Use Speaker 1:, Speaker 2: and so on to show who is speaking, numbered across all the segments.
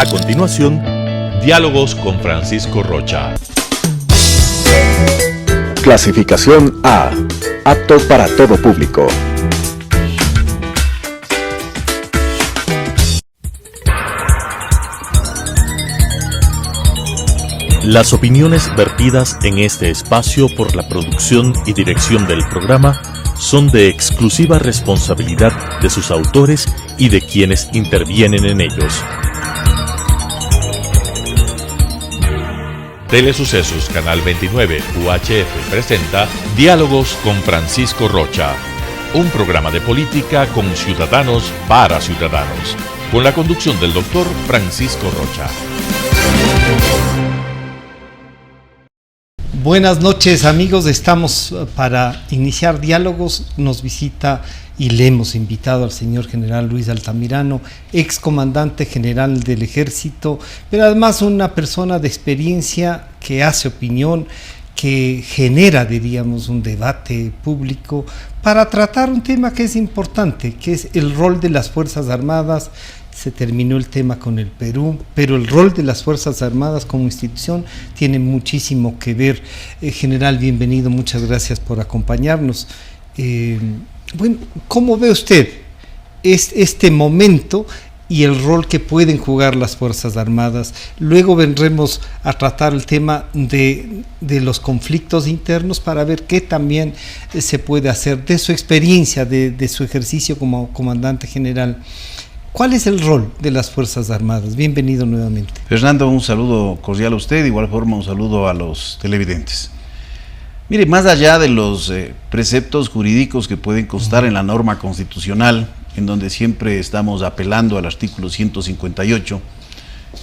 Speaker 1: A continuación, Diálogos con Francisco Rocha.
Speaker 2: Clasificación A. Apto para todo público.
Speaker 1: Las opiniones vertidas en este espacio por la producción y dirección del programa son de exclusiva responsabilidad de sus autores y de quienes intervienen en ellos. Telesucesos Canal 29 UHF presenta Diálogos con Francisco Rocha, un programa de política con ciudadanos para ciudadanos, con la conducción del doctor Francisco Rocha.
Speaker 3: Buenas noches, amigos, estamos para iniciar diálogos. Nos visita y le hemos invitado al señor general Luis Altamirano, ex comandante general del Ejército, pero además una persona de experiencia que hace opinión, que genera, diríamos, un debate público para tratar un tema que es importante, que es el rol de las Fuerzas Armadas. Se terminó el tema con el Perú, pero el rol de las Fuerzas Armadas como institución tiene muchísimo que ver. General, bienvenido, muchas gracias por acompañarnos. Bueno, ¿cómo ve usted este momento y el rol que pueden jugar las Fuerzas Armadas? Luego vendremos a tratar el tema de los conflictos internos para ver qué también se puede hacer de su experiencia, de su ejercicio como comandante general. ¿Cuál es el rol de las Fuerzas Armadas? Bienvenido nuevamente.
Speaker 4: Fernando, un saludo cordial a usted, de igual forma un saludo a los televidentes. Mire, más allá de los preceptos jurídicos que pueden constar en la norma constitucional, en donde siempre estamos apelando al artículo 158,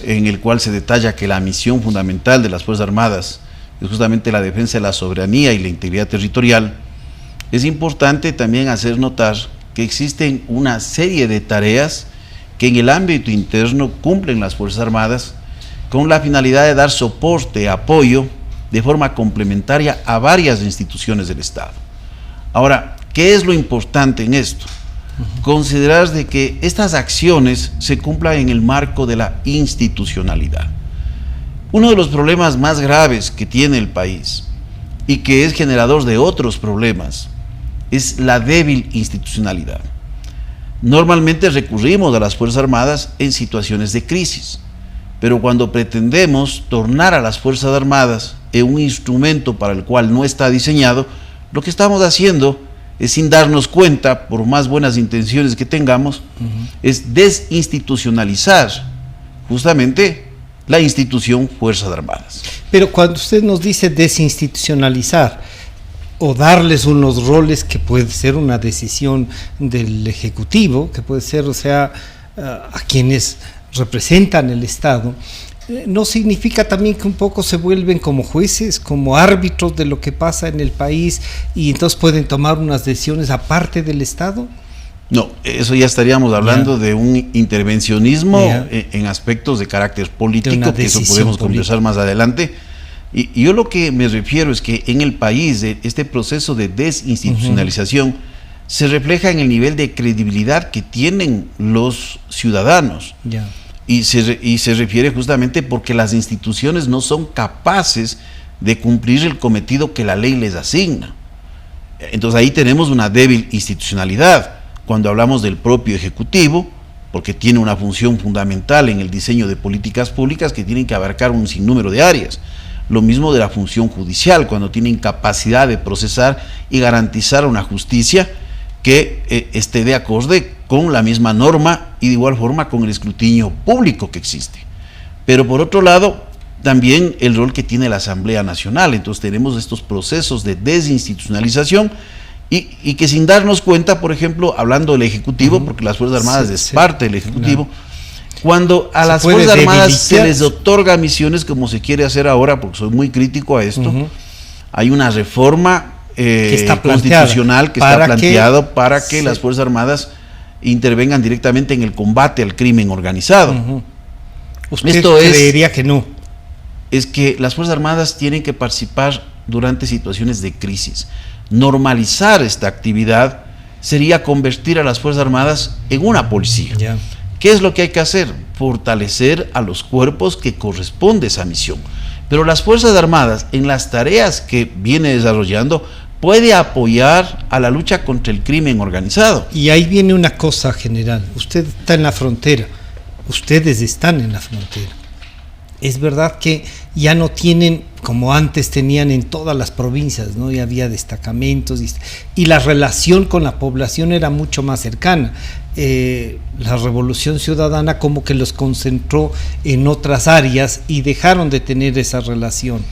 Speaker 4: en el cual se detalla que la misión fundamental de las Fuerzas Armadas es justamente la defensa de la soberanía y la integridad territorial, es importante también hacer notar que existen una serie de tareas que en el ámbito interno cumplen las Fuerzas Armadas con la finalidad de dar soporte, apoyo de forma complementaria a varias instituciones del Estado. Ahora, ¿qué es lo importante en esto? Considerar de que estas acciones se cumplan en el marco de la institucionalidad. Uno de los problemas más graves que tiene el país y que es generador de otros problemas es la débil institucionalidad. Normalmente recurrimos a las Fuerzas Armadas en situaciones de crisis, pero cuando pretendemos tornar a las Fuerzas Armadas en un instrumento para el cual no está diseñado, lo que estamos haciendo es, sin darnos cuenta, por más buenas intenciones que tengamos, es desinstitucionalizar justamente la institución Fuerzas Armadas.
Speaker 3: Pero cuando usted nos dice desinstitucionalizar, o darles unos roles que puede ser una decisión del Ejecutivo, que puede ser, o sea, a quienes representan el Estado, ¿no significa también que un poco se vuelven como jueces, como árbitros de lo que pasa en el país y entonces pueden tomar unas decisiones aparte del Estado?
Speaker 4: No, eso ya estaríamos hablando de un intervencionismo en aspectos de carácter político, que eso podemos conversar más adelante. Y yo lo que me refiero es que en el país este proceso de desinstitucionalización se refleja en el nivel de credibilidad que tienen los ciudadanos. Y se refiere justamente porque las instituciones no son capaces de cumplir el cometido que la ley les asigna. Entonces ahí tenemos una débil institucionalidad. Cuando hablamos del propio Ejecutivo, porque tiene una función fundamental en el diseño de políticas públicas que tienen que abarcar un sinnúmero de áreas. Lo mismo de la función judicial, cuando tienen capacidad de procesar y garantizar una justicia que esté de acorde con la misma norma y de igual forma con el escrutinio público que existe. Pero por otro lado, también el rol que tiene la Asamblea Nacional. Entonces tenemos estos procesos de desinstitucionalización y que, sin darnos cuenta, por ejemplo, hablando del Ejecutivo, porque las Fuerzas Armadas es parte del Ejecutivo, cuando a las Fuerzas Armadas se les otorga misiones, como se quiere hacer ahora, porque soy muy crítico a esto, hay una reforma constitucional que está planteado para que las Fuerzas Armadas intervengan directamente en el combate al crimen organizado.
Speaker 3: ¿Usted creería que no?
Speaker 4: Es que las Fuerzas Armadas tienen que participar durante situaciones de crisis. Normalizar esta actividad sería convertir a las Fuerzas Armadas en una policía. ¿Qué es lo que hay que hacer? fortalecer a los cuerpos que corresponde esa misión. Pero las Fuerzas Armadas, en las tareas que viene desarrollando, puede apoyar a la lucha contra el crimen organizado.
Speaker 3: Y ahí viene una cosa, general. Usted está en la frontera, ustedes están en la frontera. Es verdad que ya no tienen, como antes tenían en todas las provincias, ¿no? Ya había destacamentos y la relación con la población era mucho más cercana. La Revolución Ciudadana como que los concentró en otras áreas y dejaron de tener esa relación.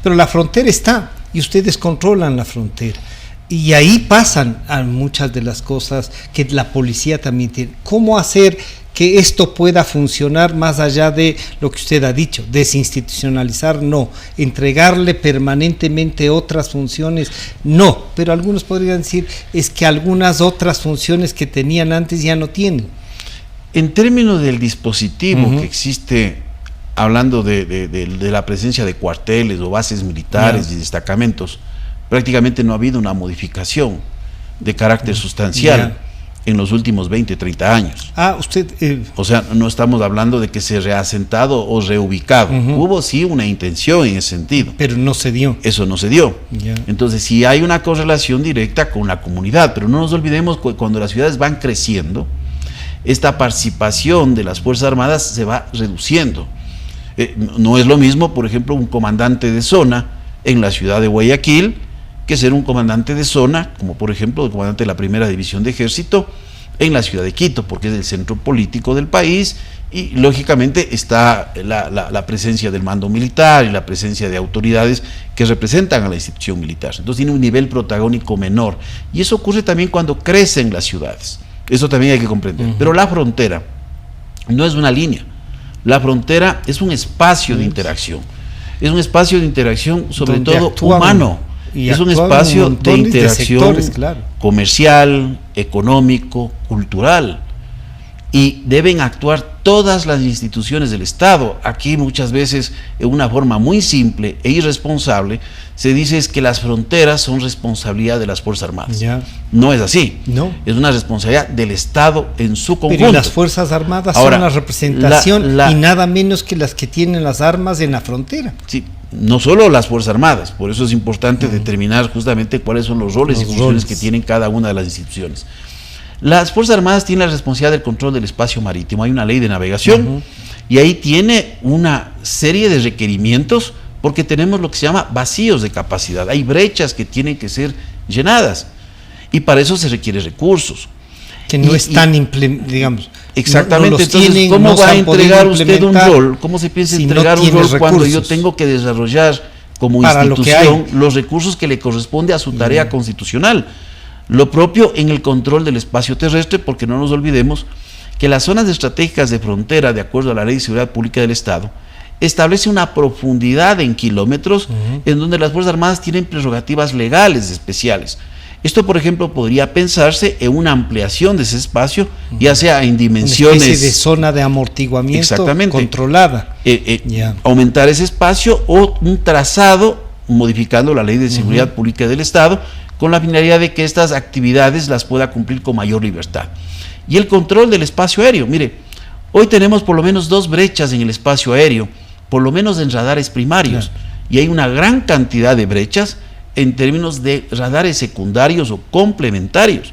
Speaker 3: Pero la frontera está y ustedes controlan la frontera. Y ahí pasan a muchas de las cosas que la policía también tiene. ¿Cómo hacer que esto pueda funcionar más allá de lo que usted ha dicho? Desinstitucionalizar, no. Entregarle permanentemente otras funciones, no. Pero algunos podrían decir, es que algunas otras funciones que tenían antes ya no tienen.
Speaker 4: En términos del dispositivo que existe, hablando de la presencia de cuarteles o bases militares y destacamentos, prácticamente no ha habido una modificación de carácter sustancial en los últimos 20, 30 años. O sea, no estamos hablando de que se reasentado o reubicado. Hubo sí una intención en ese sentido.
Speaker 3: Pero no se dio.
Speaker 4: Eso no se dio. Entonces sí hay una correlación directa con la comunidad, pero no nos olvidemos que cuando las ciudades van creciendo, esta participación de las Fuerzas Armadas se va reduciendo. No es lo mismo, por ejemplo, un comandante de zona en la ciudad de Guayaquil que ser un comandante de zona, como por ejemplo el comandante de la Primera División de Ejército en la ciudad de Quito, porque es el centro político del país y lógicamente está la presencia del mando militar y la presencia de autoridades que representan a la institución militar. Entonces tiene un nivel protagónico menor y eso ocurre también cuando crecen las ciudades. Eso también hay que comprender. Pero la frontera no es una línea, la frontera es un espacio de interacción. Es un espacio de interacción sobre todo humano. Es un espacio de interacción comercial, económico, cultural. Y deben actuar todas las instituciones del Estado. Aquí muchas veces, en una forma muy simple e irresponsable, se dice es que las fronteras son responsabilidad de las Fuerzas Armadas. No es así. Es una responsabilidad del Estado en su conjunto.
Speaker 3: Pero las Fuerzas Armadas son la representación y nada menos que las que tienen las armas en la frontera.
Speaker 4: Sí, no solo las Fuerzas Armadas, por eso es importante determinar justamente cuáles son los roles y funciones que tienen cada una de las instituciones. Las Fuerzas Armadas tienen la responsabilidad del control del espacio marítimo, hay una ley de navegación y ahí tiene una serie de requerimientos porque tenemos lo que se llama vacíos de capacidad, hay brechas que tienen que ser llenadas y para eso se requieren recursos.
Speaker 3: Que no están, digamos.
Speaker 4: Exactamente, no entonces, tienen, ¿cómo va a entregar usted un rol? ¿Cómo se piensa entregar un rol cuando yo tengo que desarrollar como institución los recursos que le corresponde a su tarea constitucional? Lo propio en el control del espacio terrestre, porque no nos olvidemos que las zonas estratégicas de frontera, de acuerdo a la Ley de Seguridad Pública del Estado, establece una profundidad en kilómetros en donde las Fuerzas Armadas tienen prerrogativas legales especiales. Esto, por ejemplo, podría pensarse en una ampliación de ese espacio, ya sea en dimensiones...
Speaker 3: Una especie de zona de amortiguamiento controlada.
Speaker 4: Aumentar ese espacio o un trazado, modificando la Ley de Seguridad Pública del Estado, con la finalidad de que estas actividades las pueda cumplir con mayor libertad. Y el control del espacio aéreo. Mire, hoy tenemos por lo menos 2 brechas en el espacio aéreo, por lo menos en radares primarios, y hay una gran cantidad de brechas en términos de radares secundarios o complementarios,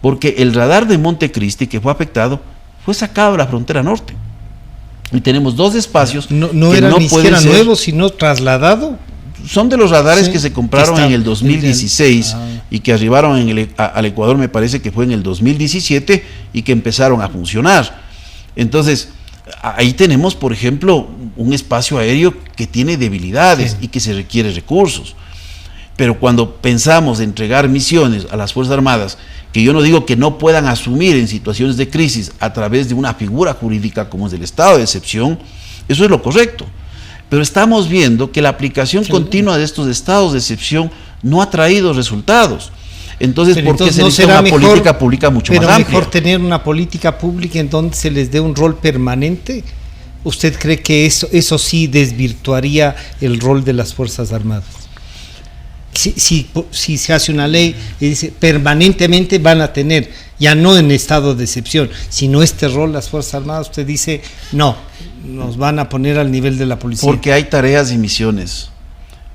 Speaker 4: porque el radar de Montecristi que fue afectado fue sacado de la frontera norte y tenemos 2 espacios
Speaker 3: que no era ni siquiera nuevo, sino trasladado.
Speaker 4: Son de los radares que se compraron en el 2016 y que arribaron al Ecuador, me parece que fue en el 2017 y que empezaron a funcionar. Entonces ahí tenemos, por ejemplo, un espacio aéreo que tiene debilidades y que se requiere recursos. Pero cuando pensamos en entregar misiones a las Fuerzas Armadas, que yo no digo que no puedan asumir en situaciones de crisis a través de una figura jurídica como es el estado de excepción, eso es lo correcto. Pero estamos viendo que la aplicación continua de estos estados de excepción no ha traído resultados. Entonces, ¿por qué se necesita una política pública mucho más amplia?
Speaker 3: Mejor tener una política pública en donde se les dé un rol permanente. ¿Usted cree que eso sí desvirtuaría el rol de las Fuerzas Armadas? Si se hace una ley y dice permanentemente van a tener, ya no en estado de excepción, sino este rol las Fuerzas Armadas, usted dice, no, nos van a poner al nivel de la policía.
Speaker 4: Porque hay tareas y misiones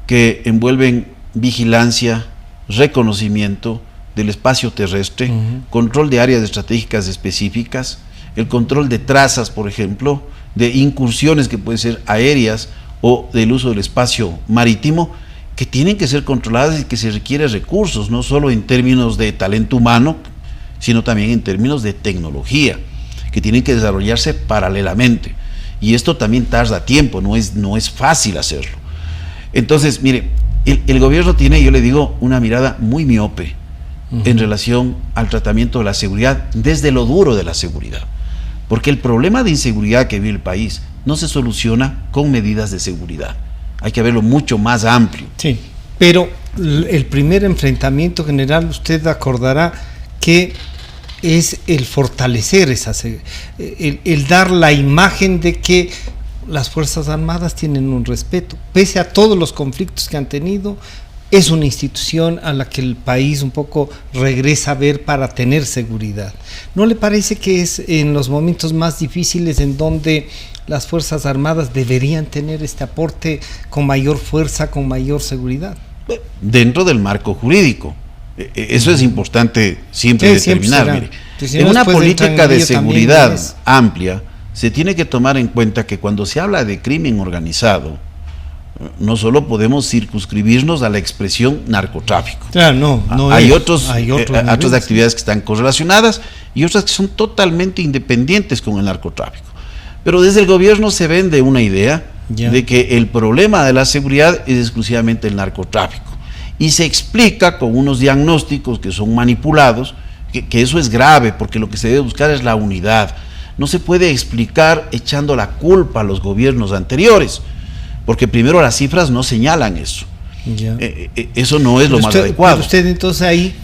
Speaker 4: que envuelven vigilancia, reconocimiento del espacio terrestre, control de áreas estratégicas específicas, el control de trazas, por ejemplo, de incursiones que pueden ser aéreas o del uso del espacio marítimo, que tienen que ser controladas y que se requieren recursos, no solo en términos de talento humano, sino también en términos de tecnología, que tienen que desarrollarse paralelamente. Y esto también tarda tiempo, no es fácil hacerlo. Entonces, mire, el gobierno tiene, yo le digo, una mirada muy miope en relación al tratamiento de la seguridad, desde lo duro de la seguridad. Porque el problema de inseguridad que vive el país no se soluciona con medidas de seguridad. Hay que verlo mucho más amplio.
Speaker 3: Sí, pero el primer enfrentamiento general, usted acordará que es el fortalecer el dar la imagen de que las Fuerzas Armadas tienen un respeto, pese a todos los conflictos que han tenido. Es una institución a la que el país un poco regresa a ver para tener seguridad. ¿No le parece que es en los momentos más difíciles en donde las Fuerzas Armadas deberían tener este aporte con mayor fuerza, con mayor seguridad?
Speaker 4: Dentro del marco jurídico. Eso es importante siempre determinar. Mire, en una política de seguridad amplia se tiene que tomar en cuenta que cuando se habla de crimen organizado, no solo podemos circunscribirnos a la expresión narcotráfico.
Speaker 3: Claro,
Speaker 4: hay otras actividades que están correlacionadas y otras que son totalmente independientes con el narcotráfico. Pero desde el gobierno se vende una idea de que el problema de la seguridad es exclusivamente el narcotráfico. Y se explica con unos diagnósticos que son manipulados, que eso es grave, porque lo que se debe buscar es la unidad. No se puede explicar echando la culpa a los gobiernos anteriores, porque primero las cifras no señalan eso. Eso no es lo más adecuado.
Speaker 3: Pero usted entonces ahí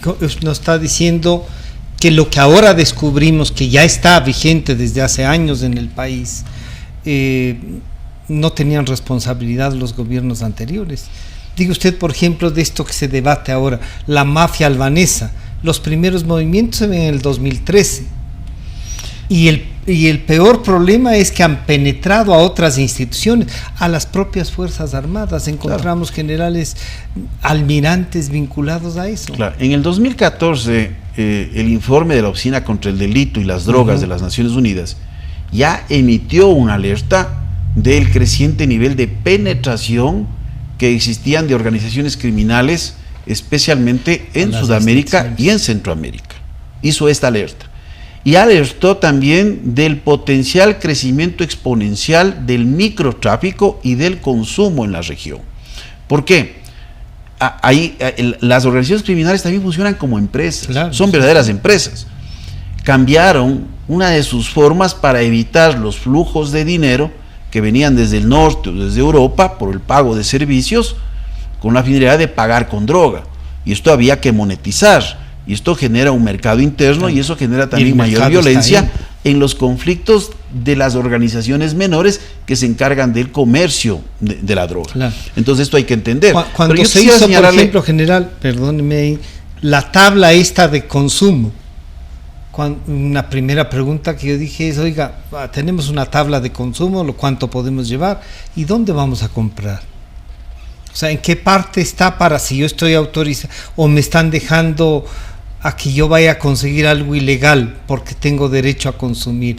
Speaker 3: nos está diciendo que lo que ahora descubrimos, que ya está vigente desde hace años en el país, no tenían responsabilidad los gobiernos anteriores. Diga usted, por ejemplo, de esto que se debate ahora, la mafia albanesa. Los primeros movimientos se ven en el 2013. Y el peor problema es que han penetrado a otras instituciones, a las propias Fuerzas Armadas. Encontramos generales, almirantes vinculados a eso.
Speaker 4: Claro. En el 2014, el informe de la Oficina contra el Delito y las Drogas de las Naciones Unidas ya emitió una alerta del creciente nivel de penetración que existían de organizaciones criminales, especialmente en Sudamérica y en Centroamérica. Hizo esta alerta. Y alertó también del potencial crecimiento exponencial del microtráfico y del consumo en la región. ¿Por qué? Las organizaciones criminales también funcionan como empresas, son verdaderas empresas. Cambiaron una de sus formas para evitar los flujos de dinero que venían desde el norte o desde Europa por el pago de servicios, con la finalidad de pagar con droga. Y esto había que monetizar. Y esto genera un mercado interno y eso genera también mayor violencia en los conflictos de las organizaciones menores que se encargan del comercio de la droga. Entonces esto hay que entender.
Speaker 3: Cuando se hizo, por ejemplo, general, perdóneme, la tabla esta de consumo, una primera pregunta que yo dije es, oiga, tenemos una tabla de consumo, cuánto podemos llevar y dónde vamos a comprar. O sea, ¿en qué parte está para si yo estoy autorizado o me están dejando a que yo vaya a conseguir algo ilegal porque tengo derecho a consumir?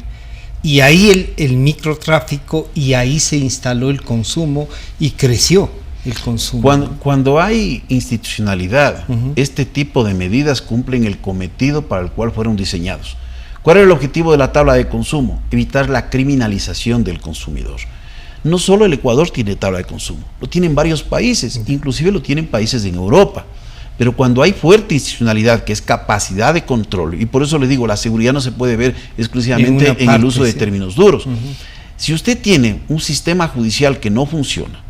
Speaker 3: Y ahí el microtráfico, y ahí se instaló el consumo y creció el consumo.
Speaker 4: Cuando hay institucionalidad, este tipo de medidas cumplen el cometido para el cual fueron diseñados. ¿Cuál era el objetivo de la tabla de consumo? Evitar la criminalización del consumidor. No solo el Ecuador tiene tabla de consumo, lo tienen varios países, inclusive lo tienen países en Europa. Pero cuando hay fuerte institucionalidad, que es capacidad de control, y por eso le digo, la seguridad no se puede ver exclusivamente en el uso de términos duros. Si usted tiene un sistema judicial que no funciona,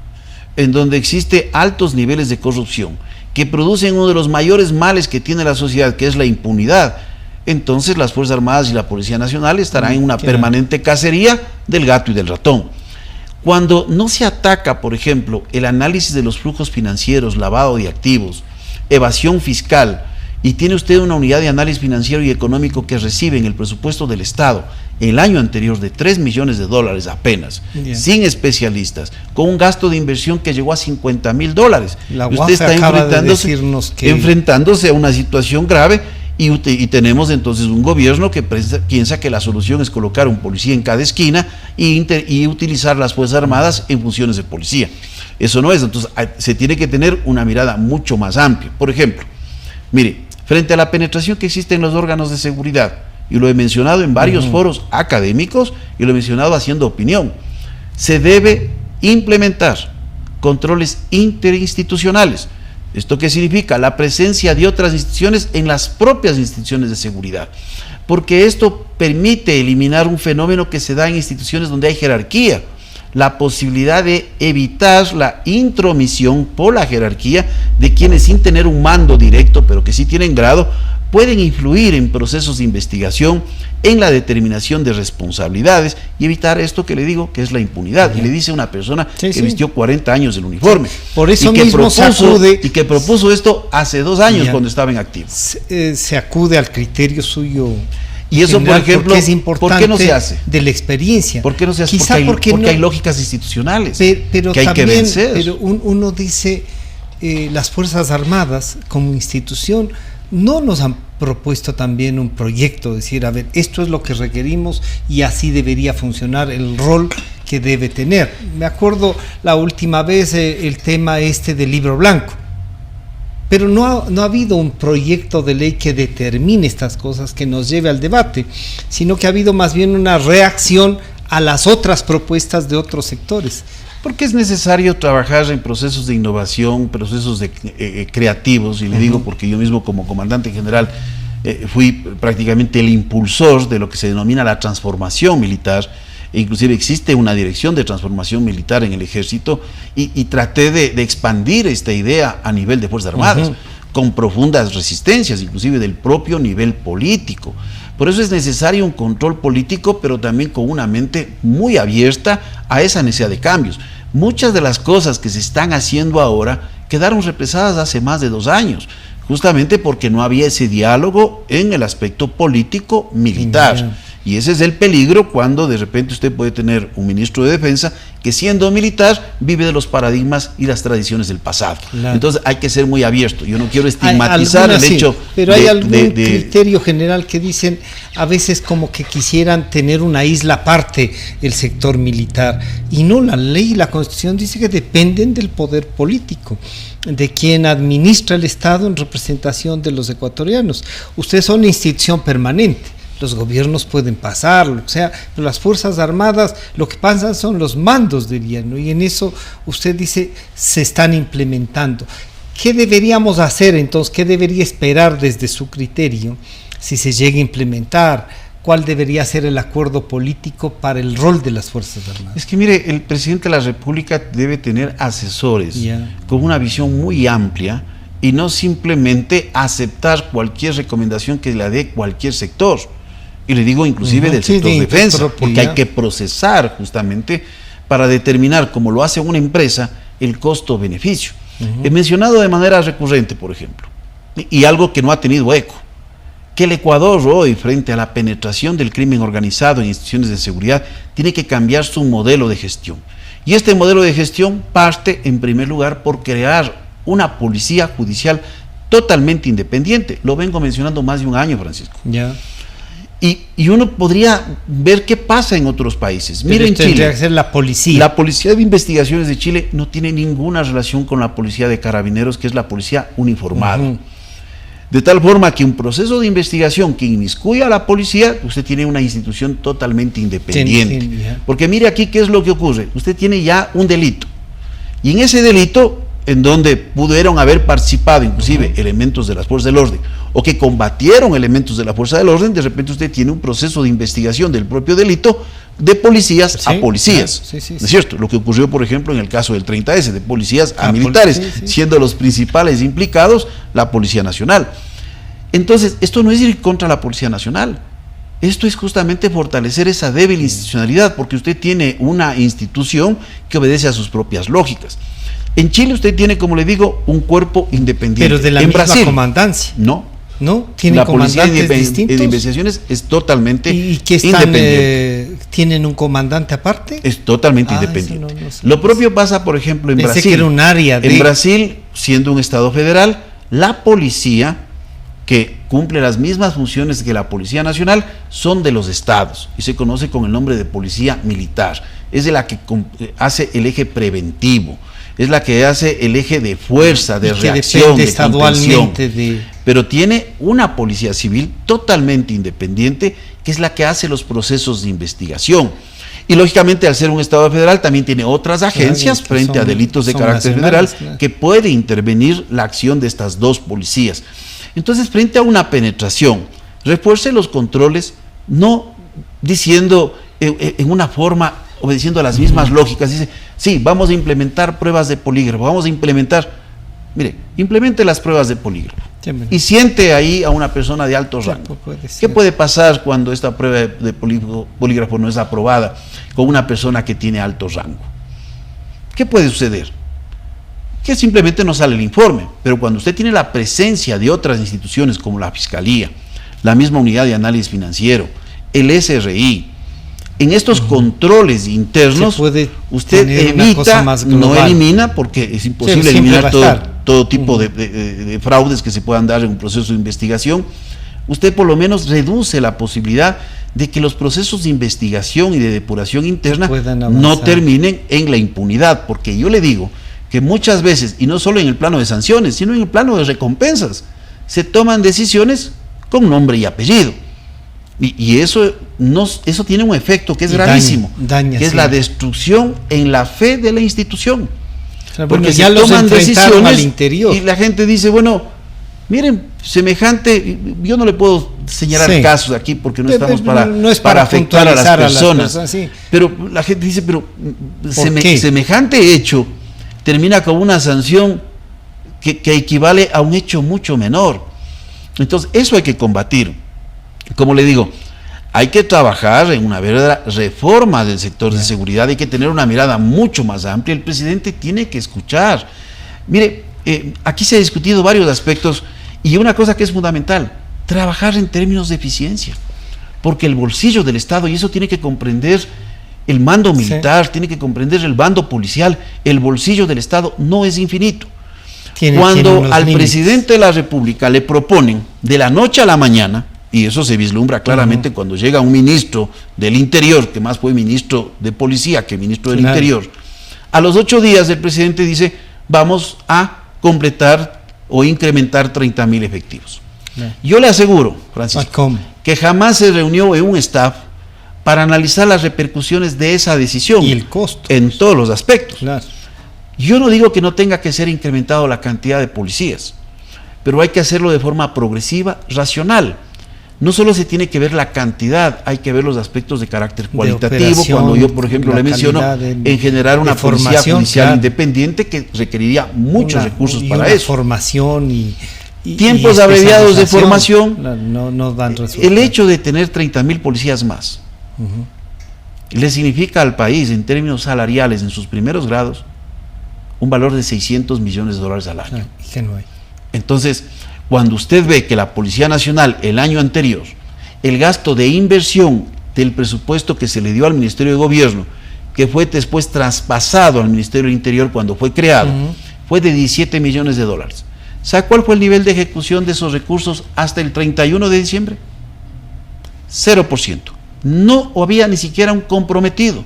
Speaker 4: en donde existe altos niveles de corrupción, que producen uno de los mayores males que tiene la sociedad, que es la impunidad, entonces las Fuerzas Armadas y la Policía Nacional estarán en una permanente cacería del gato y del ratón. Cuando no se ataca, por ejemplo, el análisis de los flujos financieros, lavado de activos, evasión fiscal, y tiene usted una unidad de análisis financiero y económico que recibe en el presupuesto del Estado el año anterior de $3 millones apenas, sin especialistas, con un gasto de inversión que llegó a $50,000. Usted está enfrentándose a una situación grave y tenemos entonces un gobierno que piensa que la solución es colocar un policía en cada esquina y utilizar las Fuerzas Armadas en funciones de policía. Eso no es, entonces se tiene que tener una mirada mucho más amplia. Por ejemplo, mire, frente a la penetración que existe en los órganos de seguridad, y lo he mencionado en varios foros académicos y lo he mencionado haciendo opinión, se debe implementar controles interinstitucionales. ¿Esto qué significa? La presencia de otras instituciones en las propias instituciones de seguridad, porque esto permite eliminar un fenómeno que se da en instituciones donde hay jerarquía, la posibilidad de evitar la intromisión por la jerarquía de quienes, sin tener un mando directo, pero que sí tienen grado, pueden influir en procesos de investigación, en la determinación de responsabilidades y evitar esto que le digo, que es la impunidad. Y le dice una persona que vistió 40 años el uniforme.
Speaker 3: Por eso mismo
Speaker 4: que propuso esto hace 2 años cuando estaba en activo.
Speaker 3: Se acude al criterio suyo.
Speaker 4: Y eso, por ejemplo,
Speaker 3: es importante,
Speaker 4: ¿por qué no se hace?
Speaker 3: De la experiencia.
Speaker 4: ¿Por qué no se hace?
Speaker 3: Quizá
Speaker 4: porque hay lógicas institucionales
Speaker 3: pero
Speaker 4: que hay
Speaker 3: también,
Speaker 4: que vencer.
Speaker 3: Pero uno dice, las Fuerzas Armadas como institución no nos han propuesto también un proyecto, decir, a ver, esto es lo que requerimos y así debería funcionar el rol que debe tener. Me acuerdo la última vez el tema del libro blanco. Pero no ha habido un proyecto de ley que determine estas cosas, que nos lleve al debate, sino que ha habido más bien una reacción a las otras propuestas de otros sectores.
Speaker 4: Porque es necesario trabajar en procesos de innovación, procesos creativos, y le digo porque yo mismo como comandante general fui prácticamente el impulsor de lo que se denomina la transformación militar. Inclusive existe una dirección de transformación militar en el ejército y traté de expandir esta idea a nivel de Fuerzas Armadas, con profundas resistencias, inclusive del propio nivel político. Por eso es necesario un control político, pero también con una mente muy abierta a esa necesidad de cambios. Muchas de las cosas que se están haciendo ahora quedaron represadas hace más de 2 años, justamente porque no había ese diálogo en el aspecto político-militar. Y ese es el peligro cuando de repente usted puede tener un ministro de defensa que, siendo militar, vive de los paradigmas y las tradiciones del pasado. Entonces hay que ser muy abierto. Yo no quiero estigmatizar el hecho.
Speaker 3: Pero hay algún criterio general que dicen a veces como que quisieran tener una isla aparte el sector militar. Y no, la ley y la Constitución dice que dependen del poder político, de quien administra el Estado en representación de los ecuatorianos. Ustedes son una institución permanente. Los gobiernos pueden pasar, o sea, pero las Fuerzas Armadas lo que pasan son los mandos del gobierno, y en eso usted dice se están implementando. ¿Qué deberíamos hacer entonces? ¿Qué debería esperar desde su criterio si se llega a implementar? ¿Cuál debería ser el acuerdo político para el rol de las Fuerzas Armadas? Es
Speaker 4: que mire, el presidente de la República debe tener asesores con una visión muy amplia y no simplemente aceptar cualquier recomendación que le dé cualquier sector. Y le digo inclusive del sector defensa, porque hay que procesar justamente para determinar, como lo hace una empresa, el costo-beneficio. He mencionado de manera recurrente, por ejemplo, y algo que no ha tenido eco, que el Ecuador hoy, frente a la penetración del crimen organizado en instituciones de seguridad, tiene que cambiar su modelo de gestión. Y este modelo de gestión parte, en primer lugar, por crear una policía judicial totalmente independiente. Lo vengo mencionando más de un año, Francisco. Y uno podría ver qué pasa en otros países. Miren, Chile,
Speaker 3: tendría que ser la policía.
Speaker 4: La Policía de Investigaciones de Chile no tiene ninguna relación con la Policía de Carabineros, que es la policía uniformada. De tal forma que un proceso de investigación que inmiscuye a la policía, usted tiene una institución totalmente independiente. Porque mire aquí qué es lo que ocurre. Usted tiene ya un delito. Y en ese delito, en donde pudieron haber participado inclusive elementos de las fuerzas del orden, o que combatieron elementos de la fuerza del orden, de repente usted tiene un proceso de investigación del propio delito de policías a policías. ¿No es cierto? Lo que ocurrió, por ejemplo, en el caso del 30S, de policías a militares, siendo los principales implicados la Policía Nacional. Entonces, esto no es ir contra la Policía Nacional. Esto es justamente fortalecer esa débil institucionalidad, porque usted tiene una institución que obedece a sus propias lógicas. En Chile usted tiene, como le digo, un cuerpo independiente.
Speaker 3: Pero de la misma comandancia.
Speaker 4: No,
Speaker 3: ¿Tienen
Speaker 4: la policía
Speaker 3: distintos?
Speaker 4: de investigaciones es totalmente
Speaker 3: ¿Y que
Speaker 4: independiente.
Speaker 3: ¿Tienen un comandante aparte?
Speaker 4: Es totalmente independiente.
Speaker 3: No sé.
Speaker 4: Lo propio pasa, por ejemplo, en
Speaker 3: Pensé
Speaker 4: Brasil.
Speaker 3: Que era un área
Speaker 4: En Brasil, siendo un estado federal, la policía, que cumple las mismas funciones que la Policía Nacional, son de los estados y se conoce con el nombre de policía militar. Es de la que hace el eje preventivo, es la que hace el eje de fuerza, de reacción, de contención. Pero tiene una policía civil totalmente independiente, que es la que hace los procesos de investigación. Y lógicamente, al ser un estado federal, también tiene otras agencias frente a delitos de carácter federal, que puede intervenir la acción de estas dos policías. Entonces, frente a una penetración, refuerce los controles, no diciendo en una forma, obedeciendo a las mismas lógicas. Dice, sí, vamos a implementar pruebas de polígrafo, vamos a implementar, mire, implemente las pruebas de polígrafo y siente ahí a una persona de alto rango. ¿Qué puede pasar cuando esta prueba de polígrafo no es aprobada con una persona que tiene alto rango? ¿Qué puede suceder? Que simplemente no sale el informe, pero cuando usted tiene la presencia de otras instituciones como la Fiscalía, la misma Unidad de Análisis Financiero, el SRI, en estos controles internos, usted evita, no elimina, porque es imposible eliminar todo tipo de fraudes que se puedan dar en un proceso de investigación. Usted por lo menos reduce la posibilidad de que los procesos de investigación y de depuración interna no terminen en la impunidad, porque yo le digo que muchas veces, y no solo en el plano de sanciones, sino en el plano de recompensas, se toman decisiones con nombre y apellido. Y eso tiene un efecto que es gravísimo, que es la destrucción en la fe de la institución. Porque
Speaker 3: ya
Speaker 4: se toman decisiones
Speaker 3: al interior.
Speaker 4: Y la gente dice, bueno, miren, semejante, yo no le puedo señalar casos aquí porque no estamos para afectar a las personas, pero la gente dice, pero semejante hecho termina con una sanción que equivale a un hecho mucho menor. Entonces, eso hay que combatir. Como le digo, hay que trabajar en una verdadera reforma del sector de seguridad, hay que tener una mirada mucho más amplia. El presidente tiene que escuchar. Mire, aquí se ha discutido varios aspectos y una cosa que es fundamental, trabajar en términos de eficiencia, porque el bolsillo del Estado, y eso tiene que comprender el mando militar, tiene que comprender el bando policial, el bolsillo del Estado no es infinito. Cuando al presidente de la República le proponen de la noche a la mañana, y eso se vislumbra claramente cuando llega un ministro del Interior, que más fue ministro de Policía que ministro del Interior, a los 8 días el presidente dice, vamos a completar o incrementar 30.000 efectivos. Yo le aseguro, Francisco, que jamás se reunió en un staff para analizar las repercusiones de esa decisión
Speaker 3: y el costo
Speaker 4: en todos los aspectos. Yo no digo que no tenga que ser incrementado la cantidad de policías, pero hay que hacerlo de forma progresiva, racional. No solo se tiene que ver la cantidad, hay que ver los aspectos de carácter cualitativo. Cuando yo, por ejemplo, le menciono en generar una policía judicial independiente, que requeriría muchos recursos para eso.
Speaker 3: Formación y
Speaker 4: tiempos abreviados de formación.
Speaker 3: No dan resultados.
Speaker 4: El hecho de tener 30.000 policías más le significa al país, en términos salariales, en sus primeros grados, un valor de $600 millones al año. Entonces, cuando usted ve que la Policía Nacional el año anterior, el gasto de inversión del presupuesto que se le dio al Ministerio de Gobierno, que fue después traspasado al Ministerio del Interior cuando fue creado, fue de $17 millones. ¿Sabe cuál fue el nivel de ejecución de esos recursos hasta el 31 de diciembre? 0%. No había ni siquiera un comprometido.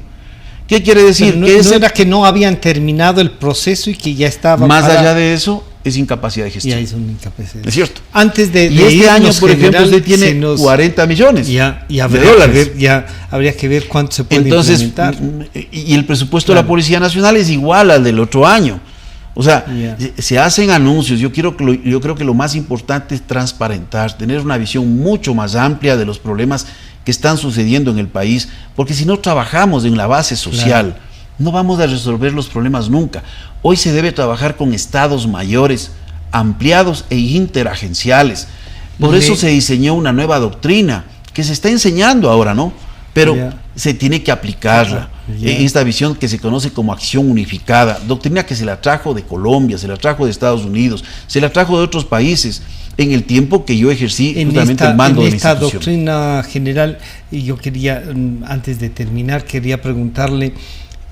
Speaker 4: ¿Qué quiere decir?
Speaker 3: No era que no habían terminado el proceso y que ya estaba...
Speaker 4: Más allá de eso, es incapacidad de gestión.
Speaker 3: Ya es una incapacidad.
Speaker 4: Es cierto.
Speaker 3: Antes de
Speaker 4: este año, por ejemplo, usted tiene 40 millones de dólares.
Speaker 3: Ya habría que ver cuánto se puede implementar.
Speaker 4: Y el presupuesto de la Policía Nacional es igual al del otro año. O sea, se hacen anuncios. Yo creo que lo más importante es transparentar, tener una visión mucho más amplia de los problemas que están sucediendo en el país, porque si no trabajamos en la base social, no vamos a resolver los problemas nunca. Hoy se debe trabajar con estados mayores, ampliados e interagenciales. Por eso se diseñó una nueva doctrina que se está enseñando ahora, ¿no? Pero se tiene que aplicarla en esta visión que se conoce como acción unificada, doctrina que se la trajo de Colombia, se la trajo de Estados Unidos, se la trajo de otros países, en el tiempo que yo ejercí justamente el mando de la institución.
Speaker 3: En esta doctrina general, y yo quería, antes de terminar, quería preguntarle,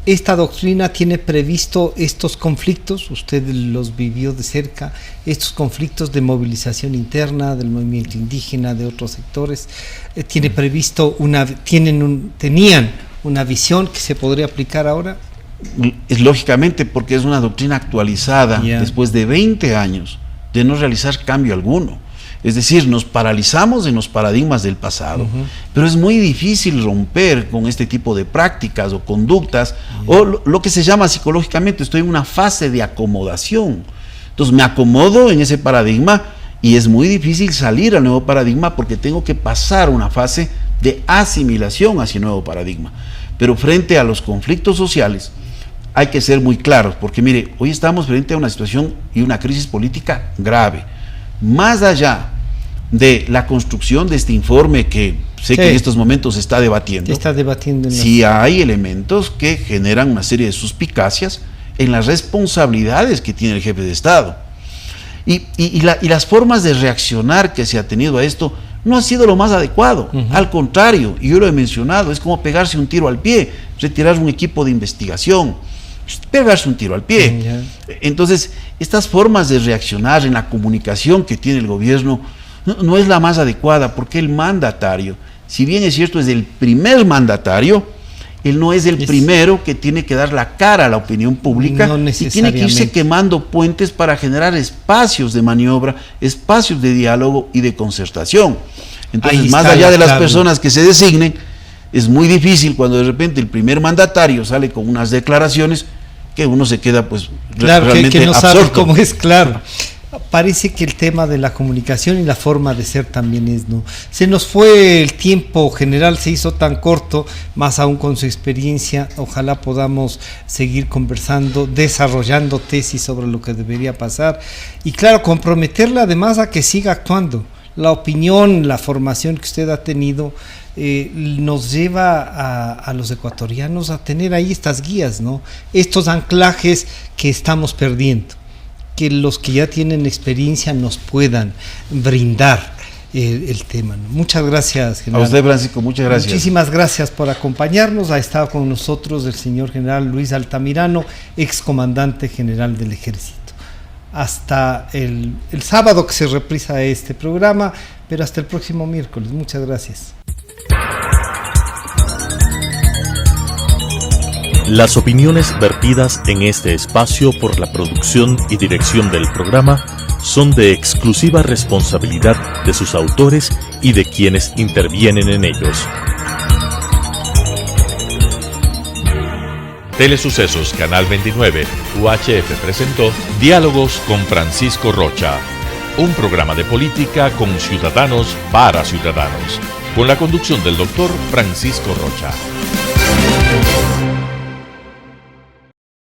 Speaker 3: ¿esta doctrina tiene previsto estos conflictos? Usted los vivió de cerca, estos conflictos de movilización interna del movimiento indígena, de otros sectores. ¿Tiene previsto tenían una visión que se podría aplicar ahora?
Speaker 4: Es lógicamente, porque es una doctrina actualizada después de 20 años de no realizar cambio alguno. Es decir, nos paralizamos en los paradigmas del pasado, pero es muy difícil romper con este tipo de prácticas o conductas, o lo que se llama psicológicamente, estoy en una fase de acomodación. Entonces me acomodo en ese paradigma y es muy difícil salir al nuevo paradigma porque tengo que pasar una fase de asimilación hacia el nuevo paradigma. Pero frente a los conflictos sociales hay que ser muy claros, porque mire, hoy estamos frente a una situación y una crisis política grave. Más allá de la construcción de este informe que sé que en estos momentos se está debatiendo, sí hay elementos que generan una serie de suspicacias en las responsabilidades que tiene el jefe de Estado. Y las formas de reaccionar que se ha tenido a esto no ha sido lo más adecuado. Al contrario, y yo lo he mencionado, es como pegarse un tiro al pie, retirar un equipo de investigación, pegarse un tiro al pie. Entonces, estas formas de reaccionar en la comunicación que tiene el gobierno no es la más adecuada, porque el mandatario, si bien es cierto es el primer mandatario, él no es el primero que tiene que dar la cara a la opinión pública y tiene que irse quemando puentes para generar espacios de maniobra, espacios de diálogo y de concertación. Entonces, más allá de las personas que se designen, es muy difícil cuando de repente el primer mandatario sale con unas declaraciones que uno se queda pues realmente
Speaker 3: que no
Speaker 4: absorto.
Speaker 3: Sabe cómo es, claro. Parece que el tema de la comunicación y la forma de ser también es, ¿no? Se nos fue el tiempo, general, se hizo tan corto, más aún con su experiencia. Ojalá podamos seguir conversando, desarrollando tesis sobre lo que debería pasar y claro, comprometerla además a que siga actuando. La opinión, la formación que usted ha tenido nos lleva a los ecuatorianos a tener ahí estas guías, ¿no? Estos anclajes que estamos perdiendo, que los que ya tienen experiencia nos puedan brindar el tema, ¿no? Muchas gracias, general.
Speaker 4: A usted, Francisco, muchas gracias.
Speaker 3: Muchísimas gracias por acompañarnos. Ha estado con nosotros el señor general Luis Altamirano, excomandante general del Ejército. Hasta el sábado que se reprisa este programa, pero hasta el próximo miércoles. Muchas gracias.
Speaker 1: Las opiniones vertidas en este espacio por la producción y dirección del programa son de exclusiva responsabilidad de sus autores y de quienes intervienen en ellos. Telesucesos Canal 29 UHF presentó Diálogos con Francisco Rocha, un programa de política con ciudadanos para ciudadanos, con la conducción del doctor Francisco Rocha.